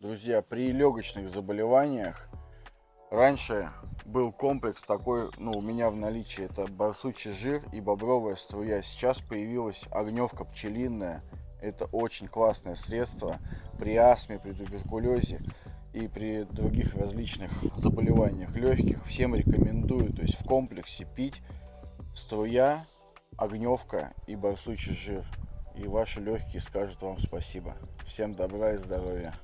Друзья, при легочных заболеваниях раньше был комплекс такой, у меня в наличии, это барсучий жир и бобровая струя. Сейчас появилась огневка пчелиная. Это очень классное средство при астме, при туберкулезе и при других различных заболеваниях легких. Всем рекомендую, то есть в комплексе пить струя, огневка и барсучий жир. И ваши легкие скажут вам спасибо. Всем добра и здоровья.